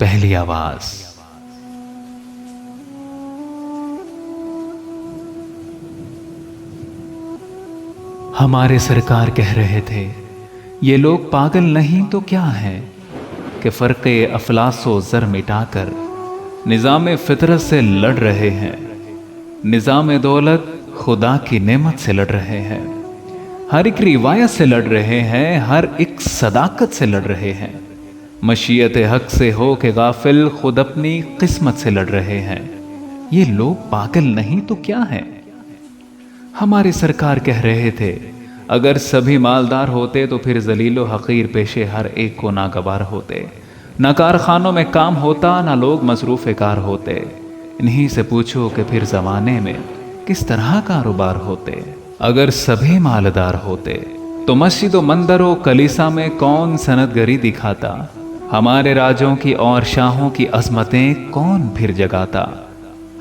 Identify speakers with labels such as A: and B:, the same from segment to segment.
A: पहली आवाज। हमारे सरकार कह रहे थे, ये लोग पागल नहीं तो क्या है कि फर्के अफलासो जर मिटाकर निज़ाम फितरत से लड़ रहे हैं। निज़ाम दौलत खुदा की नेमत से लड़ रहे हैं, हर एक रिवायत से लड़ रहे हैं, हर एक सदाकत से लड़ रहे हैं। मशीयत हक से हो के गाफिल खुद अपनी किस्मत से लड़ रहे हैं। ये लोग पागल नहीं तो क्या है। हमारी सरकार कह रहे थे, अगर सभी मालदार होते तो फिर जलीलो हकीर पेशे हर एक को नागवार होते, ना कारखानों में काम होता, ना लोग मसरूफ कार होते। इन्हीं से पूछो कि फिर जमाने में किस तरह कारोबार होते। अगर सभी मालदार होते तो मस्जिद व मंदिरों कलीसा में कौन सनदगरी दिखाता। हमारे राजों की और शाहों की अजमतें कौन फिर जगाता।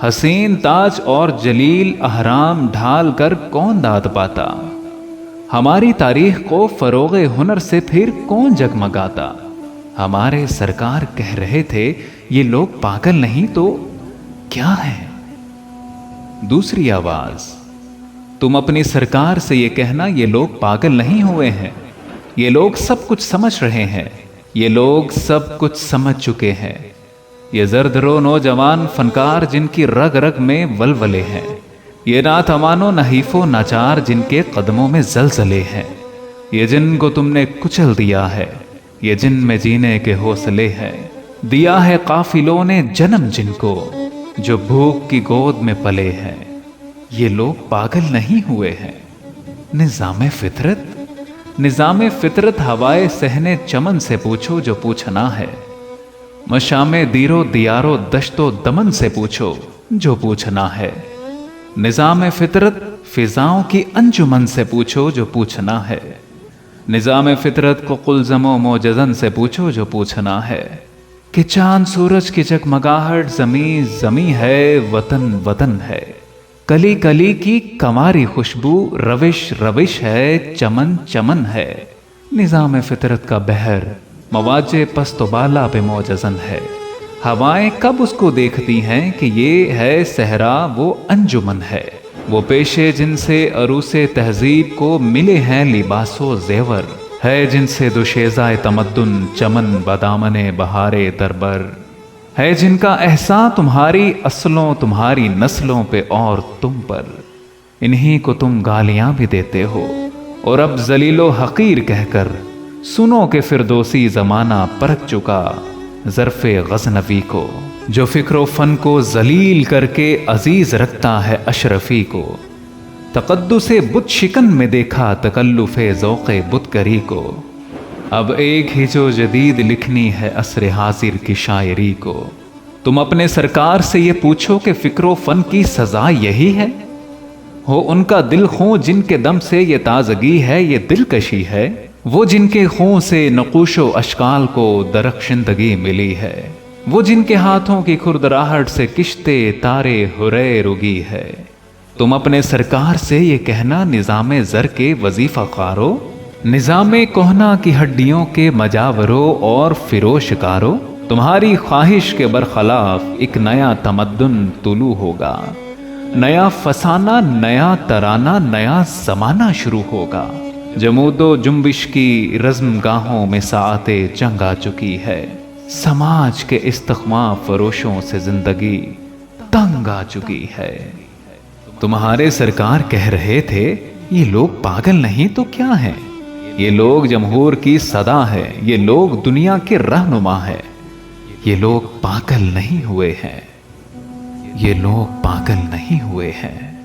A: हसीन ताज और जलील अहराम ढाल कर कौन दाद पाता। हमारी तारीख को फरोगे हुनर से फिर कौन जगमगाता। हमारे सरकार कह रहे थे, ये लोग पागल नहीं तो क्या है। दूसरी आवाज। तुम अपनी सरकार से ये कहना, ये लोग पागल नहीं हुए हैं, ये लोग सब कुछ समझ रहे हैं, ये लोग सब कुछ समझ चुके हैं। ये जर्दरो नौजवान फनकार जिनकी रग रग में वलवले हैं, ये नात अमानो नहीफो नाचार जिनके कदमों में जलजले हैं। ये जिनको तुमने कुचल दिया है, ये जिन में जीने के हौसले हैं। दिया है काफिलों ने जन्म जिनको, जो भूख की गोद में पले हैं। ये लोग पागल नहीं हुए हैं। निज़ाम फितरत, निज़ाम फितरत हवाए सहने चमन से पूछो जो पूछना है। मशामे दीरो दियारो दश्तो दमन से पूछो जो पूछना है। निज़ाम फितरत फिजाओं की अंजुमन से पूछो जो पूछना है। निज़ाम फितरत को कुलजमो मोजजन से पूछो जो पूछना है। कि चांद सूरज की जगमगाहट जमी जमी है, वतन वतन है। कली कली की कमारी खुशबू रविश रविश है, चमन चमन है। निज़ाम फितरत का बहर मवाजे पस्तो बाला पे मोजजन है। हवाएं कब उसको देखती हैं कि ये है सहरा वो अंजुमन है। वो पेशे जिनसे अरूसे तहजीब को मिले हैं लिबासो जेवर है, जिनसे दुशेज़ाए तमद्दुन चमन बदामने बहारे तरबर है। जिनका एहसान तुम्हारी असलों तुम्हारी नस्लों पे और तुम पर, इन्हीं को तुम गालियां भी देते हो। और अब जलीलो हकीर कहकर सुनो के फिरदौसी जमाना परख चुका ज़र्फ़े गज़नवी को, जो फ़िक्र फ़न को जलील करके अजीज रखता है अशरफी को। तक़द्दुसे बुत शिकन में देखा तकल्लुफ़े ज़ौक़े बुतकरी को। अब एक ही जो जदीद लिखनी है असर हाजिर की शायरी को। तुम अपने सरकार से ये पूछो कि फ़िक्र फ़न की सज़ा यही है। हो उनका दिल खूं जिनके दम से ये ताज़गी है, ये दिलकशी है। वो जिनके खूं से नक़ूशो अशकाल को दरख्शिंदगी मिली है। वो जिनके हाथों की खुरदराहट से किश्ते तारे हुरे रुगी है। तुम अपने सरकार से ये कहना, निज़ामे ज़र के वजीफ़ा ख़ारो, निज़ामे कोहना की हड्डियों के मजावरो और फिरोशकारो। तुम्हारी ख्वाहिश के बरखलाफ एक नया तमद्दुन तुलू होगा। नया फसाना, नया तराना, नया ज़माना शुरू होगा। जमूदो जुम्बिश की रज़्म गाहों में साआते जंग आ चुकी है। समाज के इस्तक़मा फरोशों से जिंदगी तंग आ चुकी है। तुम्हारे सरकार कह रहे थे, ये लोग पागल नहीं तो क्या है। ये लोग जमहूर की सदा है, ये लोग दुनिया के रहनुमा है। ये लोग पागल नहीं हुए हैं, ये लोग पागल नहीं हुए हैं।